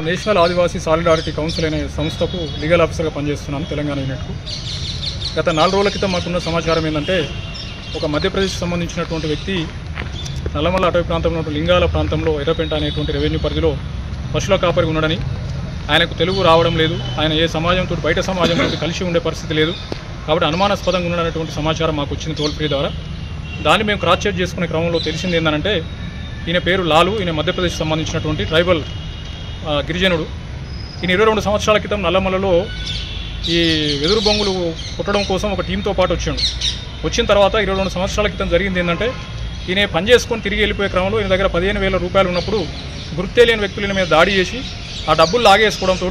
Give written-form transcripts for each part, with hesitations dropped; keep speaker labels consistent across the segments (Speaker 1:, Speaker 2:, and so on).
Speaker 1: National ఆదివాసీ solidarity council అనే సంస్థకు legal ఆఫీసర్గా పనిచేస్తున్నాను తెలంగాణ యూనిట్కు. గత 4 రోజుల క్రితం మాకున్న సమాచారం ఏంటంటే, ఒక మధ్యప్రదేశ్కి సంబంధించినటువంటి వ్యక్తి నల్లమల్ల అటవీ ప్రాంతంలో లింగాల ప్రాంతంలో ఎర్రపెంట అనేటువంటి రెవెన్యూ పరిధిలో పశువుల కాపరి ఉన్నాడని, ఆయనకు తెలుగు రావడం లేదు, ఆయన ఏ సమాజంతో బయట సమాజంతో కలిసి ఉండే పరిస్థితి లేదు కాబట్టి అనుమానాస్పదంగా ఉన్నటువంటి సమాచారం మాకు వచ్చింది టోల్ ఫ్రీ ద్వారా. దాన్ని మేము క్రాస్ చెక్ చేసుకునే క్రమంలో తెలిసింది ఏంటంటే, ఈయన పేరు లాలు, ఈయన మధ్యప్రదేశ్కి సంబంధించినటువంటి ట్రైబల్ గిరిజనుడు. ఈయన 22 సంవత్సరాల క్రితం నల్లమల్లలో ఈ వెదురు బొంగులు కుట్టడం కోసం ఒక టీంతో పాటు వచ్చాడు. వచ్చిన తర్వాత 22 సంవత్సరాల క్రితం జరిగింది ఏంటంటే, ఈయన పని చేసుకొని తిరిగి వెళ్ళిపోయే క్రమంలో ఈయన దగ్గర 15,000 రూపాయలు ఉన్నప్పుడు గుర్తు తెలియని వ్యక్తుల మీద దాడి చేసి ఆ డబ్బులు లాగేసుకోవడంతో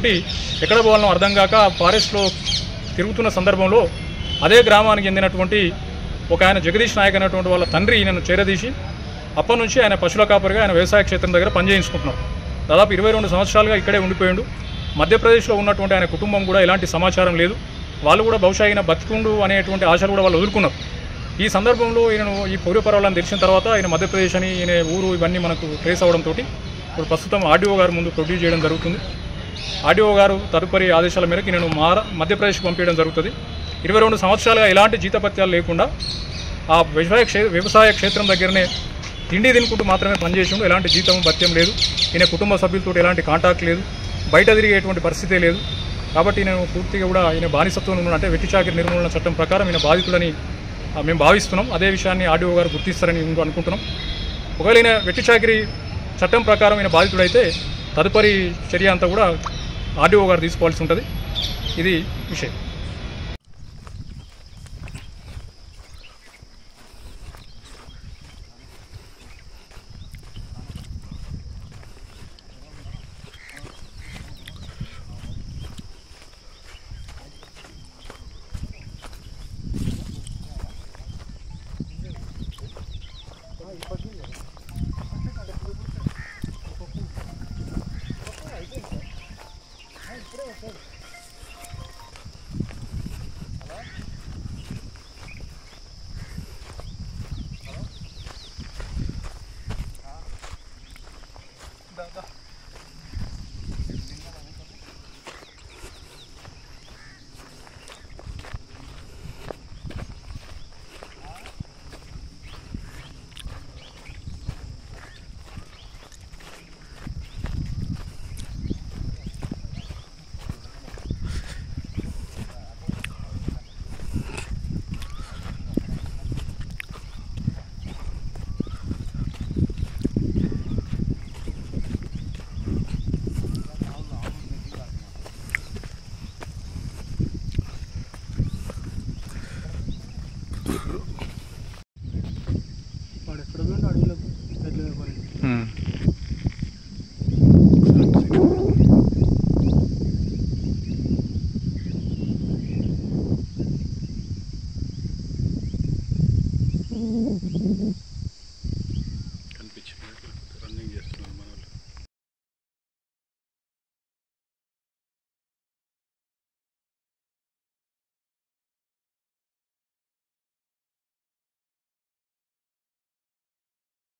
Speaker 1: ఎక్కడ పోవాలో అర్థం కాక ఫారెస్ట్లో తిరుగుతున్న సందర్భంలో అదే గ్రామానికి చెందినటువంటి ఒక ఆయన జగదీష్ నాయక్ అనేటువంటి వాళ్ళ తండ్రి ఈయనను చేరదీసి అప్పటి నుంచి ఆయన పశువుల కాపరిగా ఆయన వ్యవసాయ క్షేత్రం దగ్గర పనిచేయించుకుంటున్నారు. దాదాపు 22 సంవత్సరాలుగా ఇక్కడే ఉండిపోయాడు. మధ్యప్రదేశ్లో ఉన్నటువంటి ఆయన కుటుంబం కూడా ఎలాంటి సమాచారం లేదు. వాళ్ళు కూడా బహుశా ఈయన బతుకుండు అనేటువంటి ఆశలు కూడా వాళ్ళు వదులుకున్నారు. ఈ సందర్భంలో ఈయనను ఈ పూర్వపరాలను తెలిసిన తర్వాత ఈయన మధ్యప్రదేశ్ అని ఈయన ఊరు ఇవన్నీ మనకు ట్రేస్ అవడంతో ఇప్పుడు ప్రస్తుతం ఆర్డీఓ గారు ముందు ప్రొడ్యూస్ చేయడం జరుగుతుంది. ఆర్డీఓ గారు తదుపరి ఆదేశాల మేరకు ఈయనను మధ్యప్రదేశ్కి పంపించడం జరుగుతుంది. 22 సంవత్సరాలుగా ఎలాంటి జీతపత్యాలు లేకుండా ఆ వ్యవసాయ క్షేత్రం దగ్గరనే తిండి తినుకుంటూ మాత్రమే పనిచేసిండు. ఎలాంటి జీతం భత్యం లేదు. ఈయన కుటుంబ సభ్యులతో ఎలాంటి కాంటాక్ట్ లేదు, బయట తిరిగేటువంటి పరిస్థితే లేదు. కాబట్టి నేను పూర్తిగా కూడా ఈయన బానిసత్వం ఉన్న అంటే వెట్టి చాకిరి నిర్మూలన చట్టం ప్రకారం ఈయన బాధితులని మేము భావిస్తున్నాం. అదే విషయాన్ని ఆర్డీఓ గారు గుర్తిస్తారని అనుకుంటున్నాం. ఒకవేళ ఈయన వెట్టి చాకిరి చట్టం ప్రకారం ఈయన బాధితుడైతే తదుపరి చర్య అంతా కూడా ఆర్డీఓ గారు తీసుకోవాల్సి ఉంటుంది. ఇది విషయం.